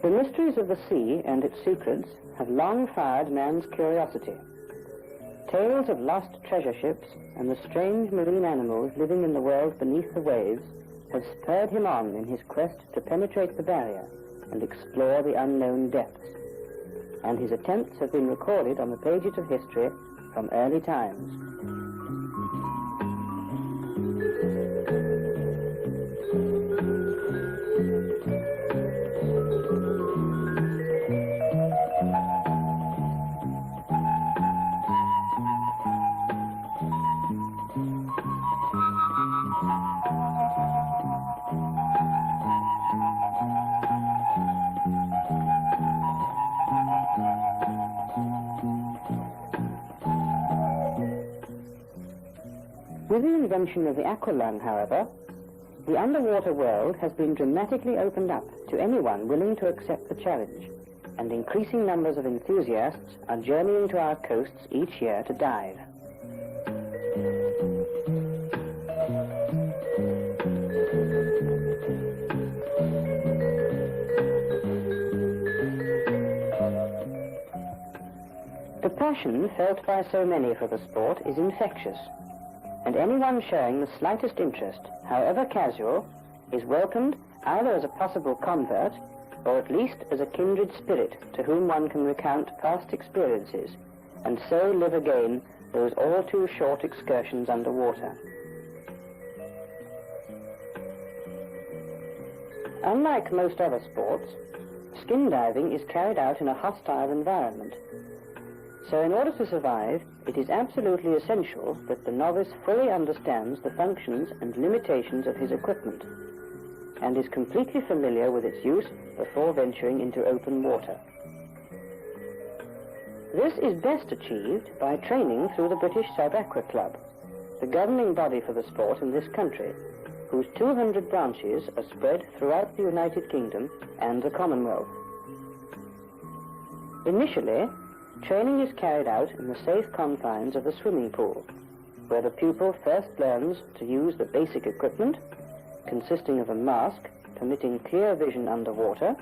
The mysteries of the sea and its secrets have long fired man's curiosity. Tales of lost treasure ships and the strange marine animals living in the world beneath the waves have spurred him on in his quest to penetrate the barrier and explore the unknown depths. And his attempts have been recorded on the pages of history from early times. With the invention of the aqualung, however, the underwater world has been dramatically opened up to anyone willing to accept the challenge, and increasing numbers of enthusiasts are journeying to our coasts each year to dive. The passion felt by so many for the sport is infectious, and anyone showing the slightest interest, however casual, is welcomed either as a possible convert or at least as a kindred spirit to whom one can recount past experiences and so live again those all too short excursions underwater. Unlike most other sports, skin diving is carried out in a hostile environment. So in order to survive, it is absolutely essential that the novice fully understands the functions and limitations of his equipment and is completely familiar with its use before venturing into open water. This is best achieved by training through the British Sub-Aqua Club, the governing body for the sport in this country, whose 200 branches are spread throughout the United Kingdom and the Commonwealth. Initially, training is carried out in the safe confines of the swimming pool, where the pupil first learns to use the basic equipment, consisting of a mask permitting clear vision underwater,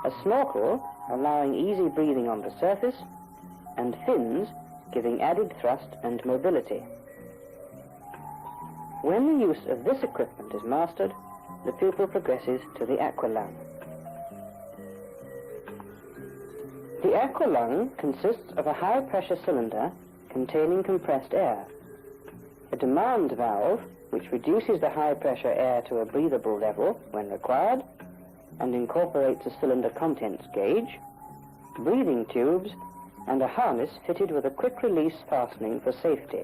a snorkel allowing easy breathing on the surface, and fins giving added thrust and mobility. When the use of this equipment is mastered, the pupil progresses to the aqualung. The aqualung consists of a high-pressure cylinder containing compressed air, a demand valve which reduces the high-pressure air to a breathable level when required and incorporates a cylinder contents gauge, breathing tubes, and a harness fitted with a quick-release fastening for safety.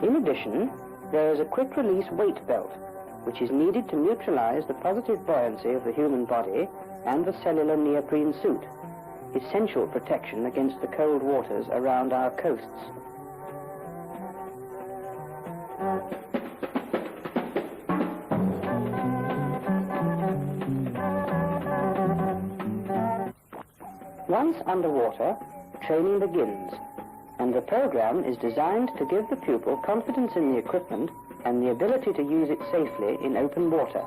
In addition, there is a quick-release weight belt, which is needed to neutralize the positive buoyancy of the human body and the cellular neoprene suit, essential protection against the cold waters around our coasts. Once underwater, training begins, and the program is designed to give the pupil confidence in the equipment and the ability to use it safely in open water.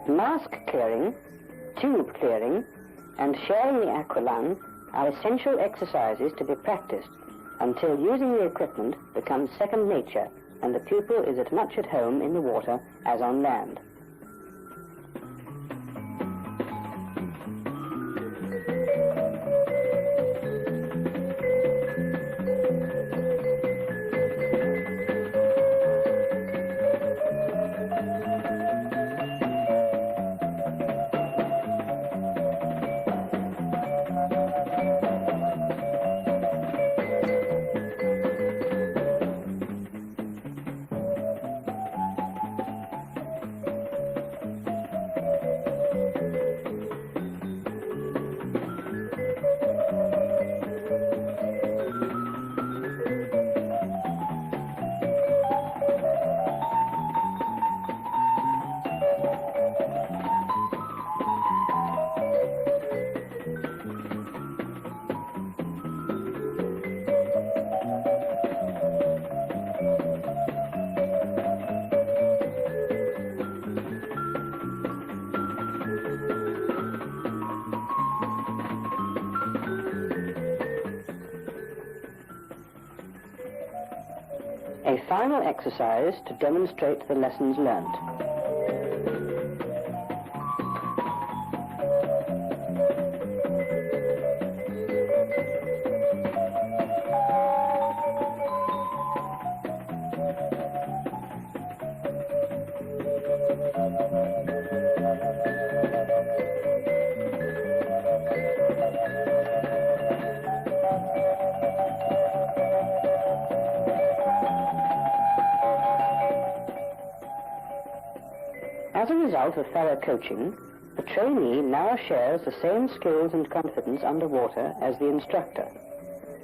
Mask clearing, tube clearing, and sharing the aqualung are essential exercises to be practiced until using the equipment becomes second nature and the pupil is as much at home in the water as on land. A final exercise to demonstrate the lessons learnt. As a result of thorough coaching, the trainee now shares the same skills and confidence underwater as the instructor,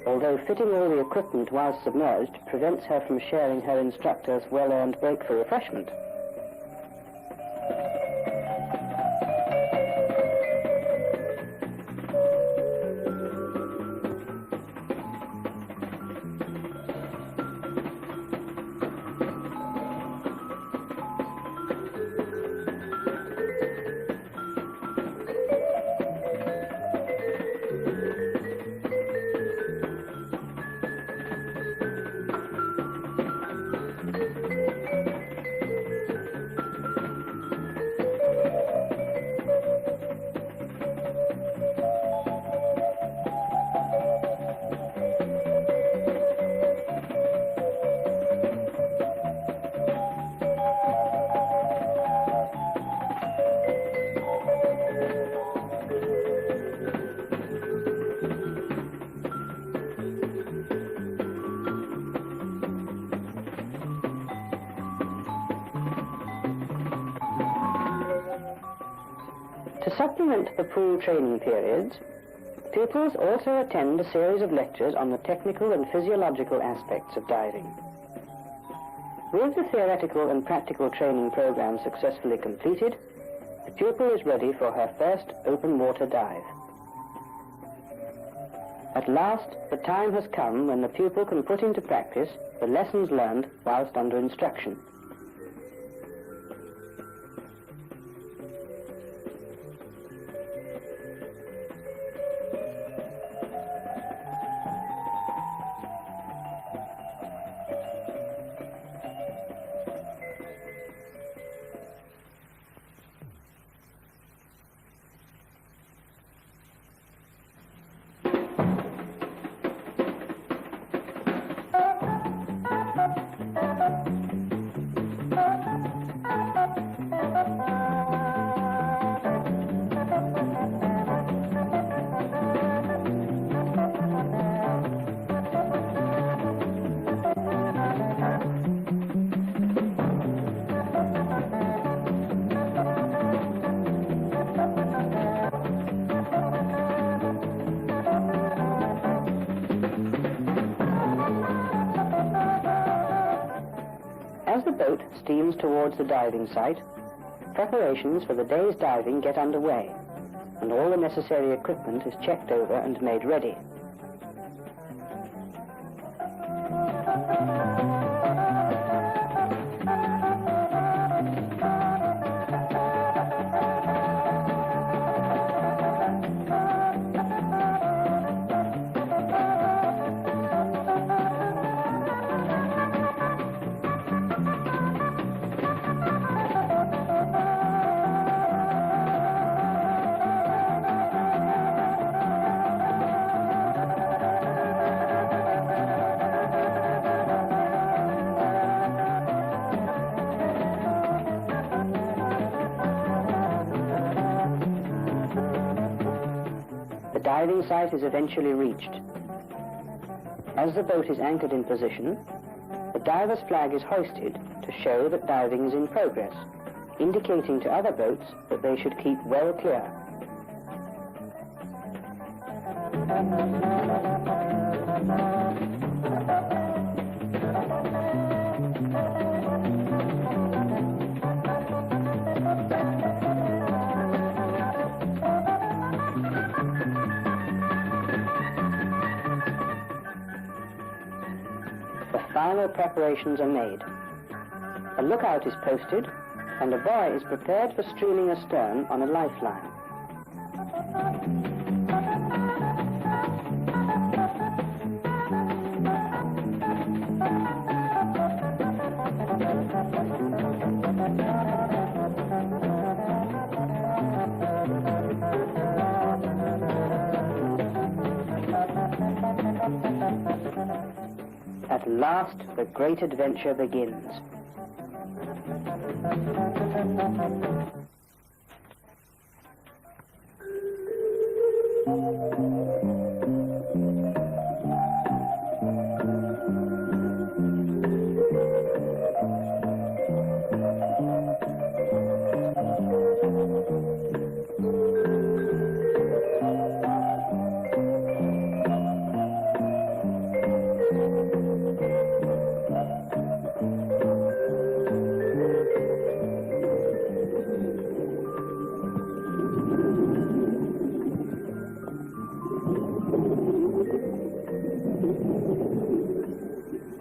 although fitting all the equipment while submerged prevents her from sharing her instructor's well-earned break for refreshment. To supplement the pool training periods, pupils also attend a series of lectures on the technical and physiological aspects of diving. With the theoretical and practical training program successfully completed, the pupil is ready for her first open water dive. At last, the time has come when the pupil can put into practice the lessons learned whilst under instruction. As the boat steams towards the diving site, preparations for the day's diving get underway, and all the necessary equipment is checked over and made ready. The diving site is eventually reached. As the boat is anchored in position, the diver's flag is hoisted to show that diving is in progress, indicating to other boats that they should keep well clear. Final preparations are made. A lookout is posted, and a buoy is prepared for streaming astern on a lifeline. last, the great adventure begins.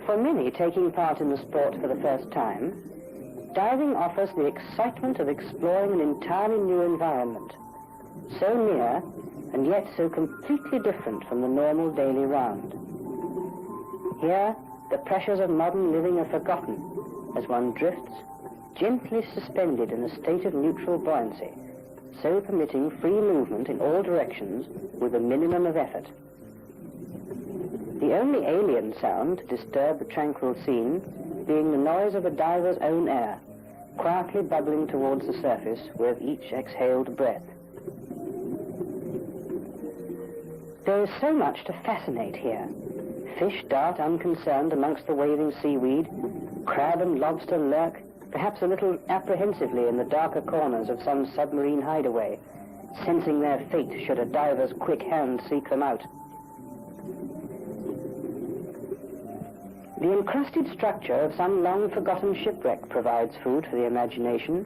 For many taking part in the sport for the first time, diving offers the excitement of exploring an entirely new environment, so near and yet so completely different from the normal daily round. Here, the pressures of modern living are forgotten as one drifts, gently suspended in a state of neutral buoyancy, so permitting free movement in all directions with a minimum of effort. The only alien sound to disturb the tranquil scene being the noise of a diver's own air, quietly bubbling towards the surface with each exhaled breath. There is so much to fascinate here. Fish dart unconcerned amongst the waving seaweed, crab and lobster lurk, perhaps a little apprehensively in the darker corners of some submarine hideaway, sensing their fate should a diver's quick hand seek them out. The encrusted structure of some long-forgotten shipwreck provides food for the imagination.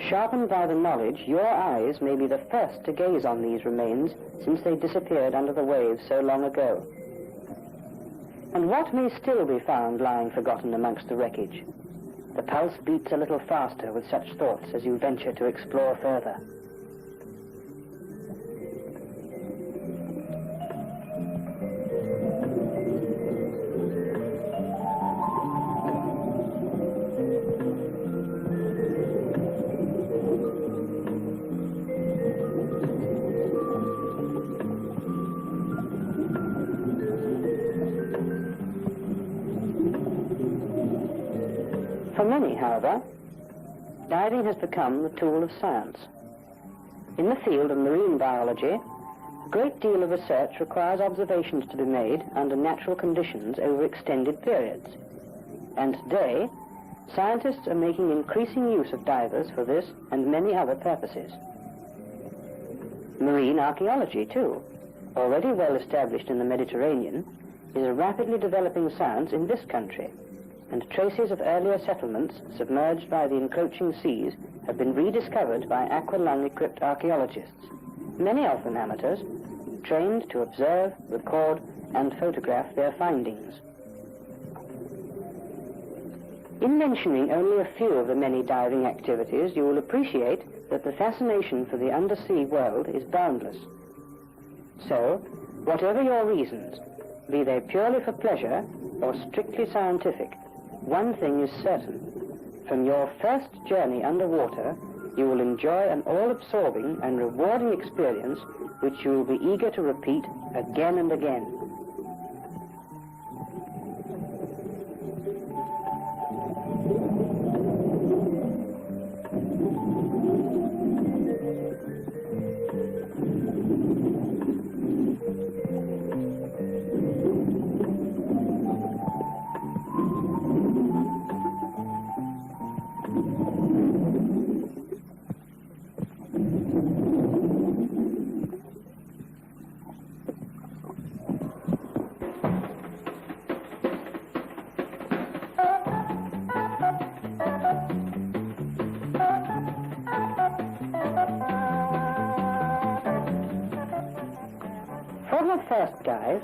Sharpened by the knowledge, your eyes may be the first to gaze on these remains since they disappeared under the waves so long ago. And what may still be found lying forgotten amongst the wreckage? The pulse beats a little faster with such thoughts as you venture to explore further. For many, however, diving has become the tool of science. In the field of marine biology, a great deal of research requires observations to be made under natural conditions over extended periods. And today, scientists are making increasing use of divers for this and many other purposes. Marine archaeology, too, already well established in the Mediterranean, is a rapidly developing science in this country, and traces of earlier settlements submerged by the encroaching seas have been rediscovered by aqualung-equipped archaeologists, many of them amateurs, trained to observe, record, and photograph their findings. In mentioning only a few of the many diving activities, you will appreciate that the fascination for the undersea world is boundless. So, whatever your reasons, be they purely for pleasure or strictly scientific, one thing is certain. From your first journey underwater, you will enjoy an all-absorbing and rewarding experience which you will be eager to repeat again and again. For her first dive,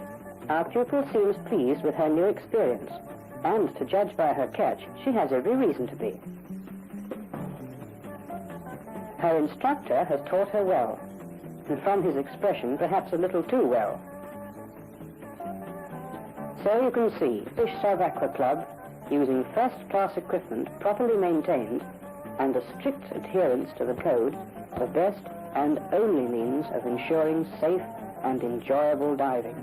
our pupil seems pleased with her new experience, and to judge by her catch, she has every reason to be. Her instructor has taught her well, and from his expression, perhaps a little too well. So you can see, Fish Sub Aqua Club, using first-class equipment properly maintained and a strict adherence to the code, the best and only means of ensuring safe and enjoyable diving.